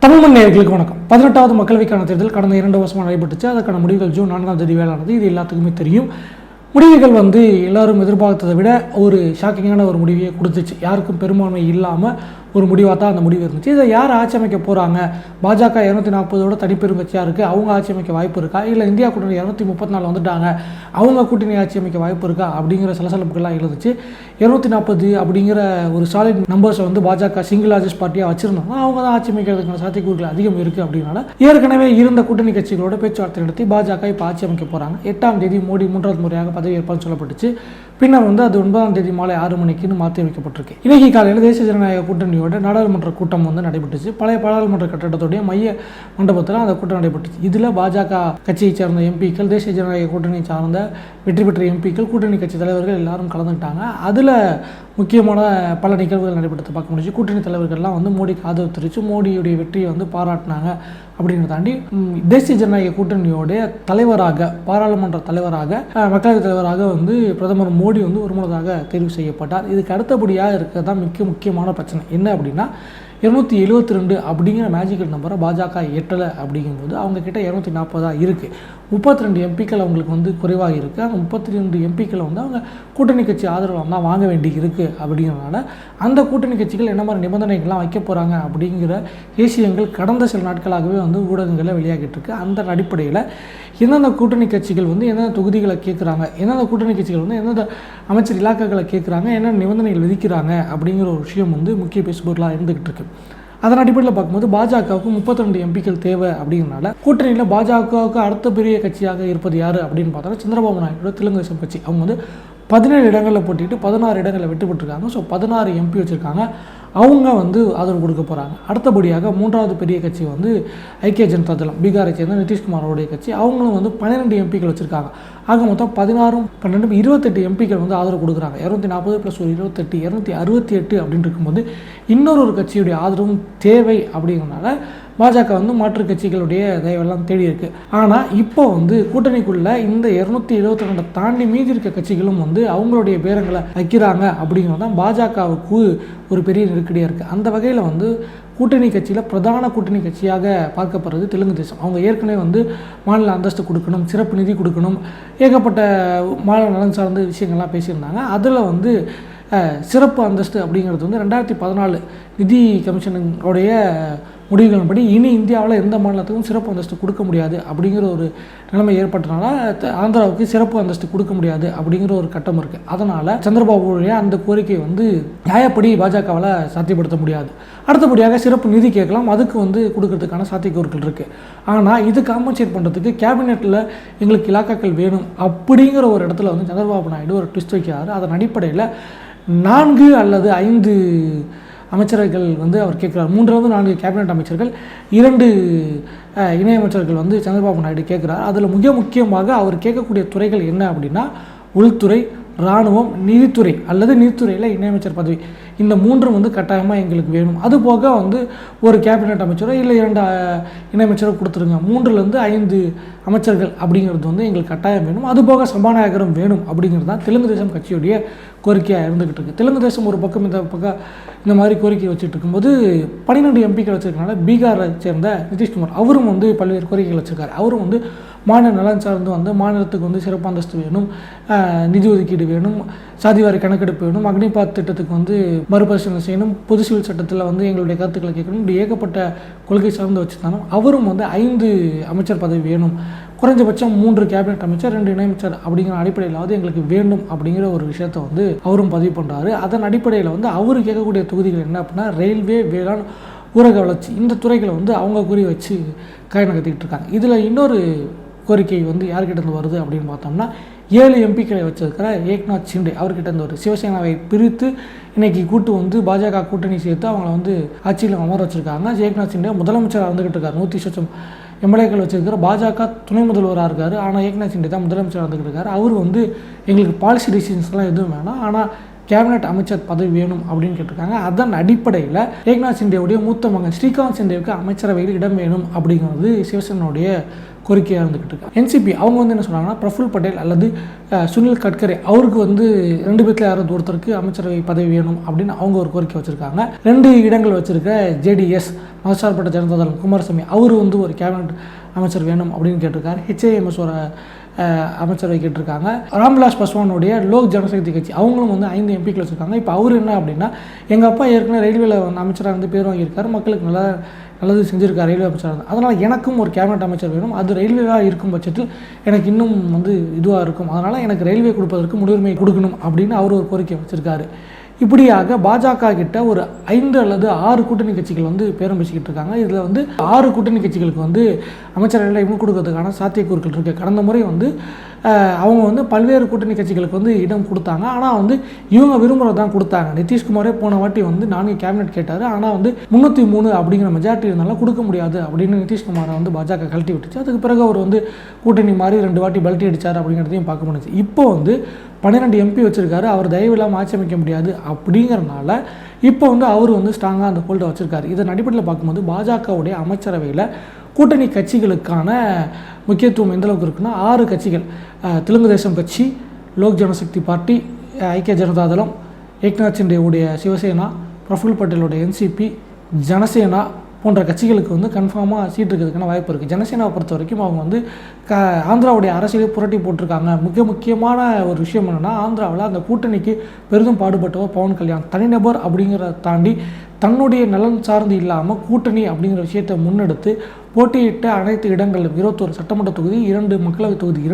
தமிழ் மண் நேயர்களுக்கு வணக்கம். 18வது மக்களவைக்கான தேர்தல் கடந்த 2 வருஷமாக நடைபெற்றுச்சு. அதற்கான முடிவுகள் ஜூன் 4ஆம் தேதி வேளானது. இது எல்லாத்துக்குமே தெரியும். முடிவுகள் எல்லாரும் எதிர்பார்த்ததை விட ஒரு ஷாக்கிங்கான ஒரு முடிவையை கொடுத்துச்சு. யாருக்கும் பெரும்பான்மை இல்லாமல் ஒரு முடிவாக தான் அந்த முடிவு இருந்துச்சு. இதை யார் ஆட்சி அமைக்க போகிறாங்க? பாஜக 240ஓட தனிப்பெரும் கட்சியாக இருக்குது, அவங்க ஆட்சி அமைக்க வாய்ப்பு இருக்கா? இல்லை இந்தியா கூட்டணி 234 வந்துட்டாங்க, அவங்க கூட்டணி ஆட்சி அமைக்க வாய்ப்பு இருக்கா? அப்படிங்கிற சலசலப்புகள்லாம் எழுந்துச்சு. 240 அப்படிங்கிற ஒரு சாலிட் நம்பர்ஸை பாஜக சிங்கிள் லார்ஜஸ்ட் பார்ட்டியாக வச்சுருந்தாங்க. அவங்க தான் ஆட்சி அமைக்கிறதுக்கான சாத்தியக்கூறுகள் அதிகம் இருக்குது. அப்படின்னால ஏற்கனவே இருந்த கூட்டணி கட்சிகளோட பேச்சுவார்த்தை நடத்தி பாஜக இப்போ ஆட்சி அமைக்க போகிறாங்க. 8ஆம் தேதி மோடி 3வது முறையாக பதவி ஏற்பான்னு சொல்லப்பட்டுச்சு. பின்னர் அது 9ஆம் தேதி மாலை 6 மணிக்குன்னு மாற்றி வைக்கப்பட்டிருக்கு. இன்னைக்கு காலையில் தேசிய ஜனநாயக கூட்டணியோட நாடாளுமன்ற கூட்டம் நடைபெற்றுச்சு. பழைய பாராளுமன்ற கட்டடத்துடைய மைய மண்டபத்தில் அந்த கூட்டம் நடைபெற்றுச்சு. இதில் பாஜக கட்சியை சேர்ந்த எம்பிக்கள், தேசிய ஜனநாயக கூட்டணியை சார்ந்த வெற்றி பெற்ற எம்பிக்கள், கூட்டணி கட்சி தலைவர்கள் எல்லாரும் கலந்துக்கிட்டாங்க. அதில் முக்கியமான பல நிகழ்வுகள் நடைபெற்று பார்க்க முடிஞ்சு. கூட்டணி தலைவர்கள்லாம் மோடிக்கு ஆதரவு தெரிவித்து மோடியுடைய வெற்றியை பாராட்டினாங்க. அப்படின்னு தாண்டி தேசிய ஜனநாயக கூட்டணியோடைய தலைவராக, பாராளுமன்ற தலைவராக, மக்களவைத் தலைவராக பிரதமர் மோடி ஒருமுறையாக தேர்வு செய்யப்பட்டார். இதுக்கு அடுத்தபடியாக இருக்கிறது தான் முக்கியமான பிரச்சனை. என்ன அப்படின்னா 272 அப்படிங்கிற மேஜிக்கல் நம்பரை பாஜக எட்டலை. அப்படிங்கும்போது அவங்க கிட்ட 240 இருக்குது. 32 எம்பிக்கள் அவங்களுக்கு குறைவாக இருக்குது. அந்த 32 எம்பிக்களை அவங்க கூட்டணி கட்சி ஆதரவு தான் வாங்க வேண்டி இருக்குது. அப்படிங்கிறதுனால அந்த கூட்டணி கட்சிகள் என்ன மாதிரி நிபந்தனைகள்லாம் வைக்க போகிறாங்க அப்படிங்கிற விஷயங்கள் கடந்த சில நாட்களாகவே ஊடகங்களில் வெளியாகிட்டு இருக்கு. அந்த அடிப்படையில் எந்தெந்த கூட்டணி கட்சிகள் எந்தெந்த தொகுதிகளை கேட்குறாங்க, எந்தெந்த கூட்டணி கட்சிகள் எந்தெந்த அமைச்சர் இலாக்காக்களை கேட்குறாங்க, என்னென்ன நிபந்தனைகள் விதிக்கிறாங்க அப்படிங்கிற ஒரு விஷயம் முக்கிய பேசுபொருளாக இருந்துகிட்டு இருக்கு. அதன் அடிப்படையில் பார்க்கும்போது பாஜகவுக்கு 32 எம்பிக்கள் தேவை. அப்படிங்கிறனால கூட்டணியில் பாஜகவுக்கு அடுத்த பெரிய கட்சியாக இருப்பது யார் அப்படின்னு பார்த்தோன்னா சந்திரபாபு நாயுடு தெலுங்கு தேசம் கட்சி. அவங்க 17 இடங்களில் போட்டிட்டு 16 இடங்களில் வெற்றி பெற்றிருக்காங்க. ஸோ 16 எம்பி வச்சுருக்காங்க. அவங்க ஆதரவு கொடுக்க போகிறாங்க. அடுத்தபடியாக 3வது பெரிய கட்சி ஐக்கிய ஜனதா தளம், பீகாரை சேர்ந்த நிதிஷ்குமாரோடைய கட்சி. அவங்களும் 12 எம்பிக்கள் வச்சுருக்காங்க. ஆக மொத்தம் 16, 12, 28 எம்பிக்கள் ஆதரவு கொடுக்குறாங்க. 240 + ஒரு 28, 268 அப்படின்னு இருக்கும்போது இன்னொரு கட்சியுடைய ஆதரவும் தேவை. அப்படிங்கிறதுனால பாஜக மாற்று கட்சிகளுடைய தயவெல்லாம் தேடி இருக்குது. ஆனால் இப்போ கூட்டணிக்குள்ளே இந்த 272 தாண்டி மீதி இருக்க கட்சிகளும் அவங்களுடைய பேரங்களை வைக்கிறாங்க. அப்படிங்கிறது தான் பாஜகவுக்கு ஒரு பெரிய நெருக்கடியாக இருக்குது. அந்த வகையில் கூட்டணி கட்சியில் பிரதான கூட்டணி கட்சியாக பார்க்கப்படுறது தெலுங்கு தேசம். அவங்க ஏற்கனவே மாநில அந்தஸ்து கொடுக்கணும், சிறப்பு நிதி கொடுக்கணும், ஏகப்பட்ட மாநில நலன் சார்ந்த விஷயங்கள்லாம் பேசியிருந்தாங்க. அதில் சிறப்பு அந்தஸ்து அப்படிங்கிறது 2014 நிதி கமிஷனுடைய முடிவுகளின்படி இனி இந்தியாவில் எந்த மாநிலத்துக்கும் சிறப்பு அந்தஸ்து கொடுக்க முடியாது அப்படிங்கிற ஒரு நிலைமை ஏற்பட்டனால ஆந்திராவுக்கு சிறப்பு அந்தஸ்து கொடுக்க முடியாது அப்படிங்கிற ஒரு கட்டம் இருக்குது. அதனால் சந்திரபாபுடைய அந்த கோரிக்கை நியாயப்படி பாஜகவால் சாத்தியப்படுத்த முடியாது. அடுத்தபடியாக சிறப்பு நிதி கேட்கலாம், அதுக்கு கொடுக்கறதுக்கான சாத்தியக்கூறுகள் இருக்குது. ஆனால் இது காம்பன்சேட் பண்ணுறதுக்கு கேபினெட்டில் எங்களுக்கு இலாக்காக்கள் வேணும் அப்படிங்கிற ஒரு இடத்துல சந்திரபாபு நாயுடு ஒரு ட்விஸ்ட் வைக்கிறாரு. அதன் அடிப்படையில் 4 அல்லது 5 அமைச்சர்கள் அவர் கேட்குறாரு. 3-4 கேபினெட் அமைச்சர்கள், 2 இணையமைச்சர்கள் சந்திரபாபு நாயுடு கேட்குறாரு. அதில் முக்கியமாக அவர் கேட்கக்கூடிய துறைகள் என்ன அப்படின்னா உள்துறை, இராணுவம், நிதித்துறை அல்லது நிதித்துறையில் இணையமைச்சர் பதவி. இந்த 3 கட்டாயமாக எங்களுக்கு வேணும். அதுபோக ஒரு கேபினெட் அமைச்சரோ இல்லை 2 இணையமைச்சரோ கொடுத்துருங்க. 3-5 அமைச்சர்கள் அப்படிங்கிறது எங்களுக்கு கட்டாயம் வேணும். அதுபோக சபாநாயகரும் வேணும். அப்படிங்கிறது தான் தெலுங்கு தேசம் கட்சியுடைய கோரிக்கையாக இருந்துகிட்டு இருக்குது. தெலுங்கு தேசம் ஒரு பக்கம் இந்த மாதிரி கோரிக்கை வச்சுட்டு இருக்கும்போது 12 எம்பிக்கள் வச்சுருக்கனால பீகாரை சேர்ந்த நிதிஷ்குமார் அவரும் பல்வேறு கோரிக்கைகள் வச்சுருக்காரு. அவரும் மாநில நலன் சார்ந்து மாநிலத்துக்கு சிறப்பு அந்தஸ்து வேணும், நிதி ஒதுக்கீடு வேணும், சாதிவாரி கணக்கெடுப்பு வேணும், அக்னிபாத் திட்டத்துக்கு மறுபரிசீலனை செய்யணும், பொது சிவில் சட்டத்தில் எங்களுடைய கருத்துக்களை கேட்கணும், இப்படி ஏகப்பட்ட கொள்கை சார்ந்து வச்சுருந்தாலும் அவரும் 5 அமைச்சர் பதவி வேணும், குறைஞ்சபட்சம் 3 கேபினெட் அமைச்சர், 2 இணையமைச்சர் அப்படிங்கிற அடிப்படையிலாவது எங்களுக்கு வேண்டும் அப்படிங்கிற ஒரு விஷயத்தை அவரும் பதிவு பண்ணுறாரு. அதன் அடிப்படையில் அவர் கேட்கக்கூடிய தொகுதிகள் என்ன அப்படின்னா ரயில்வே, வேளாண், ஊரக வளர்ச்சி, இந்த துறைகளை அவங்க குறி வச்சு காய் நகர்த்திக்கிட்டு இருக்காங்க. இதில் இன்னொரு கோரிக்கை யார்கிட்ட வருது அப்படின்னு பார்த்தோம்னா 7 எம்பிக்களை வச்சிருக்கிற ஏக்நாத் ஷிண்டே அவர்கிட்ட ஒரு சிவசேனாவை பிரித்து இன்னைக்கு கூட்டு பாஜக கூட்டணி சேர்த்து அவங்கள ஆட்சியில் அமர வச்சுருக்காங்க. ஏக்நாத் ஷிண்டே முதலமைச்சராக இருந்துகிட்டு இருக்காரு. 100 எம்எல்ஏக்கள் வச்சிருக்கிற பாஜக துணை முதல்வராக இருக்கார். ஆனால் ஏக்நாத் ஷிண்டே தான் முதலமைச்சராக இருந்துகிட்டு இருக்காரு. அவர் எங்களுக்கு பாலிசி டிசிஷன்ஸ்லாம் எதுவும் வேணாம், ஆனால் கேபினெட் அமைச்சர் பதவி வேணும் அப்படின்னு கேட்டிருக்காங்க. அதன் அடிப்படையில் ஏக்நாத் சிண்டேவுடைய மூத்த மகன் ஸ்ரீகாந்த் சிண்டேவுக்கு அமைச்சரவையில் இடம் வேணும் அப்படிங்கிறது சிவசேனாவுடைய கோரிக்கையாக இருந்துக்கிட்டு இருக்கு. என்சிபி அவங்க வந்து என்ன சொல்கிறாங்கன்னா, பிரஃபுல் பட்டேல் அல்லது சுனில் கட்கரி அவருக்கு வந்து 2 பேர்த்தில் யாராவது ஒருத்தருக்கு அமைச்சரவை பதவி வேணும் அப்படின்னு அவங்க ஒரு கோரிக்கை வச்சுருக்காங்க. 2 இடங்கள் வச்சுருக்க ஜேடிஎஸ் மதசார்பற்ற ஜனதாதளம் குமாரசாமி அவர் வந்து ஒரு கேபினட் அமைச்சர் வேணும் அப்படின்னு கேட்டிருக்காரு. HAMS ஒரு அமைச்சரவை கேட்டிருக்காங்க. ராம்விலாஸ் பாஸ்வானுடைய லோக் ஜனசக்தி கட்சி அவங்களும் வந்து 5 எம்பிக்கள் வச்சுருக்காங்க. இப்போ அவர் என்ன அப்படின்னா, எங்கள் அப்பா ஏற்கனவே ரயில்வேல வந்து அமைச்சராக வந்து பேர் வாங்கியிருக்காரு, மக்களுக்கு நல்லது செஞ்சுருக்காரு ரயில்வே அமைச்சராக. அதனால் எனக்கும் ஒரு கேபினட் அமைச்சர் வேணும், அது ரயில்வேவாக இருக்கும் பட்சத்தில் எனக்கு இன்னும் வந்து இதுவாக இருக்கும், அதனால் எனக்கு ரயில்வே கொடுப்பதற்கு முன்னுரிமை கொடுக்கணும் அப்படின்னு அவர் ஒரு கோரிக்கை வச்சுருக்காரு. இப்படியாக பாஜக கிட்ட ஒரு 5 அல்லது 6 கூட்டணி கட்சிகள் வந்து பேரம் பேசிக்கிட்டு இருக்காங்க. இதில் வந்து 6 கூட்டணி கட்சிகளுக்கு வந்து அமைச்சரவையில் இடம் கொடுக்கறதுக்கான சாத்தியக்கூறுகள் இருக்குது. கடந்த முறை வந்து அவங்க வந்து பல்வேறு கூட்டணி கட்சிகளுக்கு வந்து இடம் கொடுத்தாங்க. ஆனால் வந்து இவங்க விரும்புகிறது தான் கொடுத்தாங்க. நிதிஷ்குமாரே போன வாட்டி வந்து 4 கேபினெட் கேட்டார். ஆனால் வந்து 303 அப்படிங்கிற மெஜாரிட்டி இருந்தாலும் கொடுக்க முடியாது அப்படின்னு நிதிஷ்குமாரை வந்து பாஜக கழட்டி விட்டுச்சு. அதுக்கு பிறகு அவர் வந்து கூட்டணி மாதிரி 2 வாட்டி பல்ட்டி அடித்தார் அப்படிங்கிறதையும் பார்க்க முடிஞ்சு. இப்போ வந்து 12 MP வச்சுருக்காரு. அவர் தயவு இல்லாமல் ஆட்சி அமைக்க முடியாது அப்படிங்கிறனால இப்போ வந்து அவர் வந்து ஸ்ட்ராங்காக அந்த ஹோல்டை வச்சுருக்காரு. இதன் அடிப்படையில் பார்க்கும்போது பாஜகவுடைய அமைச்சரவையில் கூட்டணி கட்சிகளுக்கான முக்கியத்துவம் எந்தளவுக்கு இருக்குன்னா, 6 கட்சிகள், தெலுங்கு தேசம் கட்சி, லோக் ஜனசக்தி பார்ட்டி, ஐக்கிய ஜனதாதளம், ஏக்நாத் சிண்டேவுடைய சிவசேனா, பிரஃபுல் பட்டேலுடைய NCP, ஜனசேனா போன்ற கட்சிகளுக்கு வந்து கன்ஃபார்மாக சீட் இருக்கிறதுக்கான வாய்ப்பு இருக்குது. ஜனசேனாவை பொறுத்த வரைக்கும் அவங்க வந்து ஆந்திராவுடைய அரசியலே புரட்டி போட்டிருக்காங்க. முக்கியமான ஒரு விஷயம் என்னென்னா, ஆந்திராவில் அந்த கூட்டணிக்கு பெரிதும் பாடுபட்டவர் பவன் கல்யாண் தனிநபர் அப்படிங்கிறத தாண்டி தன்னுடைய நலன் சார்ந்து இல்லாமல் கூட்டணி அப்படிங்கிற விஷயத்தை முன்னெடுத்து போட்டியிட்ட அனைத்து இடங்களிலும் 21 சட்டமன்ற தொகுதி, 2 மக்களவை தொகுதி,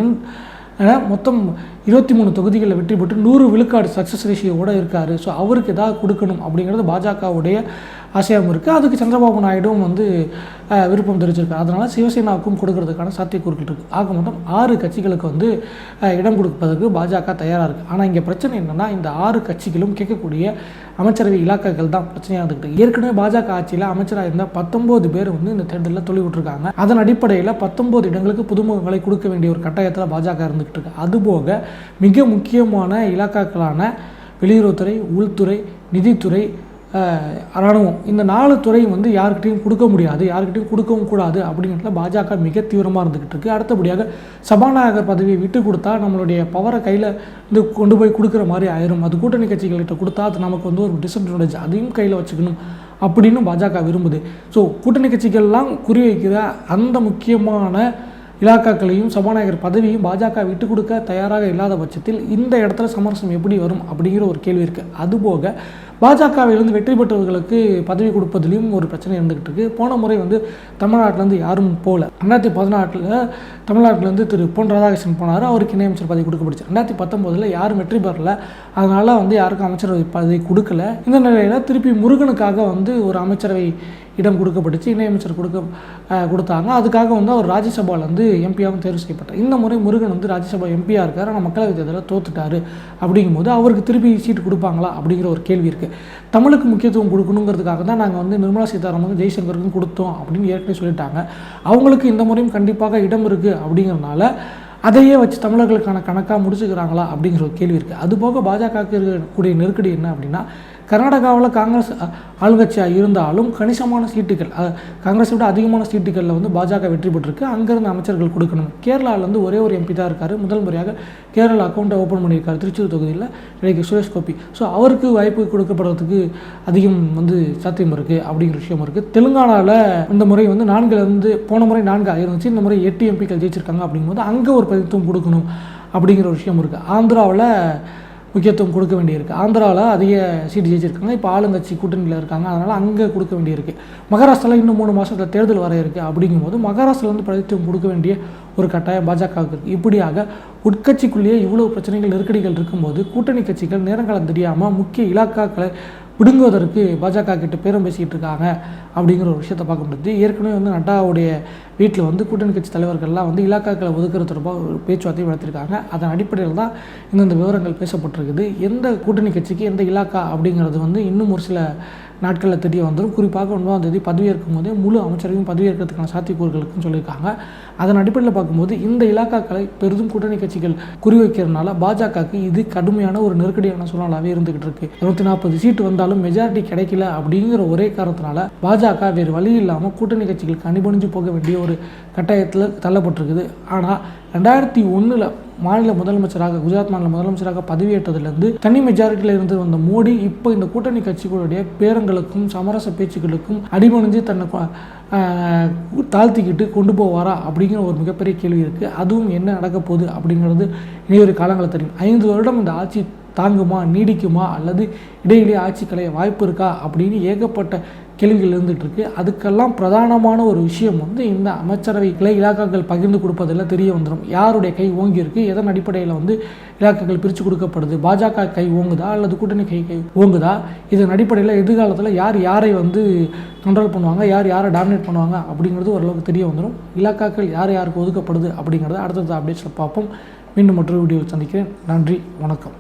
மொத்தம் 23 தொகுதிகளில் வெற்றி பெற்று 100 விழுக்காடு சக்ஸஸ் ரேஷியோட இருக்கார். ஸோ அவருக்கு ஏதாவது கொடுக்கணும் அப்படிங்கிறது பாஜகவுடைய ஆசையாகவும் இருக்குது. அதுக்கு சந்திரபாபு நாயுடும் வந்து விருப்பம் தெரிவிச்சிருக்காரு. அதனால் சிவசேனாவுக்கும் கொடுக்கறதுக்கான சாத்தியக்கூறுகள் இருக்குது. ஆக மொத்தம் 6 கட்சிகளுக்கு வந்து இடம் கொடுப்பதற்கு பாஜக தயாராக இருக்குது. ஆனால் இங்கே பிரச்சனை என்னென்னா, இந்த 6 கட்சிகளும் கேட்கக்கூடிய அமைச்சரவை இலாக்காக்கள் தான் பிரச்சனையாக இருந்துக்கிட்டு. ஏற்கனவே பாஜக ஆட்சியில் அமைச்சராக இருந்தால் 19 பேர் வந்து இந்த தேர்தலில் தொழில் விட்டுருக்காங்க. அதன் அடிப்படையில் 19 இடங்களுக்கு புதுமுகங்களை கொடுக்க வேண்டிய ஒரு கட்டாயத்தில் பாஜக இருந்துக்கிட்டு இருக்கு. அதுபோக மிக முக்கியமான இலாக்காக்களான வெளியுறவுத்துறை, உள்துறை, நிதித்துறை, இராணுவம், இந்த 4 துறையும் வந்து யாருக்கிட்டையும் கொடுக்க முடியாது, யாருக்கிட்டையும் கொடுக்கவும் கூடாது அப்படிங்கிறதுல பாஜக மிக தீவிரமாக இருந்துக்கிட்டு இருக்குது. அடுத்தபடியாக சபாநாயகர் பதவியை விட்டு கொடுத்தா நம்மளுடைய பவரை கையில் வந்து கொண்டு போய் கொடுக்குற மாதிரி ஆயிரும். அது கூட்டணி கட்சிகள்கிட்ட கொடுத்தா அது நமக்கு வந்து ஒரு டிஸ்அட்வான்டேஜ், அதையும் கையில் வச்சுக்கணும் அப்படின்னு பாஜக விரும்புது. ஸோ கூட்டணி கட்சிகள்லாம் குறிவைக்கிற அந்த முக்கியமான இலாக்காக்களையும் சபாநாயகர் பதவியும் பாஜக விட்டு கொடுக்க தயாராக இல்லாத பட்சத்தில் இந்த இடத்துல சமரசம் எப்படி வரும் அப்படிங்கிற ஒரு கேள்வி இருக்குது. அதுபோக பாஜகவிலிருந்து வெற்றி பெற்றவர்களுக்கு பதவி கொடுப்பதிலையும் ஒரு பிரச்சனை இருந்துகிட்டு இருக்குது. போன முறை வந்து தமிழ்நாட்டிலேருந்து யாரும் போகல. 2014 தமிழ்நாட்டிலேருந்து திரு பொன் ராதாகிருஷ்ணன் போனார், அவருக்கு இணையமைச்சர் பதவி கொடுக்கப்பட்டுச்சு. 2019 யாரும் வெற்றி பெறல, அதனால் வந்து யாருக்கும் அமைச்சரவை பதவி கொடுக்கல. இந்த நிலையில் திருப்பி முருகனுக்காக வந்து ஒரு அமைச்சரவை இடம் கொடுக்கப்பட்டுச்சு, இணையமைச்சர் கொடுத்தாங்க. அதுக்காக வந்து அவர் ராஜ்யசபாவில் வந்து எம்பியாகவும் தேர்வு செய்யப்பட்டார். இந்த முறை முருகன் வந்து ராஜ்யசபா எம்பியாக இருக்கார், ஆனால் மக்களவைத் தேர்தலில் தோத்துட்டார். அப்படிங்கும்போது அவருக்கு திருப்பி சீட்டு கொடுப்பாங்களா அப்படிங்கிற ஒரு கேள்வி இருக்குது. தமிழுக்கு முக்கியத்துவம் கொடுக்கணுங்கிறதுக்காக தான் நாங்கள் வந்து நிர்மலா சீதாராமனுக்கும் ஜெய்சங்கருக்கும் கொடுத்தோம் அப்படின்னு ஏற்கனவே சொல்லிட்டாங்க. அவங்களுக்கு இந்த முறையும் கண்டிப்பாக இடம் இருக்குது அப்படிங்கிறதுனால அதையே வச்சு தமிழர்களுக்கான கணக்காக முடிச்சுக்கிறாங்களா அப்படிங்கிற ஒரு கேள்வி இருக்குது. அதுபோக பாஜகவுக்கு இருக்கக்கூடிய நெருக்கடி என்ன அப்படின்னா, கர்நாடகாவில் காங்கிரஸ் ஆளுங்கட்சியாக இருந்தாலும் கணிசமான சீட்டுகள், காங்கிரஸை விட அதிகமான சீட்டுகளில் வந்து பாஜக வெற்றி பெற்றிருக்கு. அங்கேருந்து அமைச்சர்கள் கொடுக்கணும். கேரளாவில் வந்து ஒரே ஒரு MP தான் இருக்கார். முதல் முறையாக கேரளா அக்கௌண்ட்டை ஓப்பன் பண்ணியிருக்காரு திருச்சூர் தொகுதியில் இன்றைக்கு சுரேஷ் கோபி. ஸோ அவருக்கு வாய்ப்பு கொடுக்கப்படுறதுக்கு அதிகம் வந்து சாத்தியம் இருக்குது அப்படிங்கிற விஷயம் இருக்குது. தெலுங்கானாவில் இந்த முறை வந்து 4 போன முறை 4 இருந்துச்சு, இந்த முறை 8 MPக்கள் ஜெயிச்சிருக்காங்க. அப்படிங்கும்போது அங்கே ஒரு பிரதித்துவம் கொடுக்கணும் அப்படிங்கிற ஒரு விஷயம் இருக்குது. ஆந்திராவில் முக்கியத்துவம் கொடுக்க வேண்டியிருக்கு. ஆந்திராவில் அதிக சீட்டு ஜெயிச்சிருக்காங்க, இப்போ ஆளுங்கட்சி கூட்டணியில் இருக்காங்க, அதனால் அங்கே கொடுக்க வேண்டியிருக்கு. மகாராஷ்டிராவில் இன்னும் 3 மாதத்தில் தேர்தல் வர இருக்குது. அப்படிங்கும்போது மகாராஷ்டிராவில் பிரதித்துவம் கொடுக்க வேண்டிய ஒரு கட்டாயம் பாஜகவுக்கு இருக்குது. இப்படியாக உட்கட்சிக்குள்ளேயே இவ்வளோ பிரச்சனைகள், நெருக்கடிகள் இருக்கும்போது கூட்டணி கட்சிகள் நேரங்காலம் தெரியாமல் முக்கிய இலாக்காக்களை பிடுங்குவதற்கு பாஜக கிட்ட பேரம் பேசிக்கிட்டு இருக்காங்க அப்படிங்கிற ஒரு விஷயத்தை பார்க்க முடியுது. ஏற்கனவே வந்து நட்டாவுடைய வீட்டில் வந்து கூட்டணி கட்சி தலைவர்கள்லாம் வந்து இலாக்காக்களை ஒதுக்குறது தொடர்பாக ஒரு பேச்சுவார்த்தையை நடத்திருக்காங்க. அதன் அடிப்படையில் தான் இந்த விவரங்கள் பேசப்பட்டிருக்குது. எந்த கூட்டணி கட்சிக்கு எந்த இலாக்கா அப்படிங்கிறது வந்து இன்னும் ஒரு சில நாட்களில் தெரிய வந்துடும். குறிப்பாக 9ஆம் தேதி பதவியேற்கும் போதே முழு அமைச்சரையும் பதவியேற்கிறதுக்கான சாத்தியக்கூறுகளுக்குன்னு சொல்லியிருக்காங்க. அதன் அடிப்படையில் பார்க்கும்போது இந்த இலாக்காக்களை பெரிதும் கூட்டணி கட்சிகள் குறிவைக்கிறதுனால பாஜகவுக்கு இது கடுமையான ஒரு நெருக்கடியான சூழ்நிலாவே இருந்துகிட்டு இருக்கு. 240 சீட்டு வந்தாலும் மெஜாரிட்டி கிடைக்கல அப்படிங்கிற ஒரே காரணத்தினால பாஜக வேறு வழி இல்லாமல் கூட்டணி கட்சிகளுக்கு அணிபணிஞ்சு போக வேண்டிய ஒரு கட்டாயத்தில் தள்ளப்பட்டிருக்குது. ஆனால் 2001 மாநில முதலமைச்சராக குஜராத் மாநில முதலமைச்சராக பதவியேற்றதுலேருந்து தனி மெஜாரிட்டியில் இருந்து வந்த மோடி இப்போ இந்த கூட்டணி கட்சிகளுடைய பேரங்களுக்கும் சமரச பேச்சுக்களுக்கும் அடிபணிஞ்சு தன்னை தாழ்த்திக்கிட்டு கொண்டு போவாரா அப்படிங்கிற ஒரு மிகப்பெரிய கேள்வி இருக்குது. அதுவும் என்ன நடக்க போகுது அப்படிங்கிறது இனியொரு காலங்களில் தெரியும். 5 வருடம் இந்த ஆட்சி தாங்குமா, நீடிக்குமா, அல்லது இடையிலேயே ஆட்சி கலைய வாய்ப்பு இருக்கா அப்படின்னு ஏகப்பட்ட கேள்விகள் இருந்துகிட்டு இருக்கு. அதுக்கெல்லாம் பிரதானமான ஒரு விஷயம் வந்து இந்த அமைச்சரவை இலாக்காக்கள் பகிர்ந்து கொடுப்பதில் தெரிய வந்துடும். யாருடைய கை ஓங்கி இருக்கு, எதன் அடிப்படையில் வந்து இலாக்காக்கள் பிரித்து கொடுக்கப்படுது, பாஜக கை ஓங்குதா அல்லது கூட்டணி கை ஓங்குதா, இதன் அடிப்படையில் எதிர்காலத்தில் யார் யாரை வந்து கண்ட்ரோல் பண்ணுவாங்க, யார் யாரை டாமினேட் பண்ணுவாங்க அப்படிங்கிறது ஓரளவுக்கு தெரிய வந்துடும். இலாக்காக்கள் யார் யாருக்கு ஒதுக்கப்படுது அப்படிங்கிறத அடுத்தது அப்டேட்ஸில் பார்ப்போம். மீண்டும் மற்றொரு வீடியோவில் சந்திக்கிறேன். நன்றி, வணக்கம்.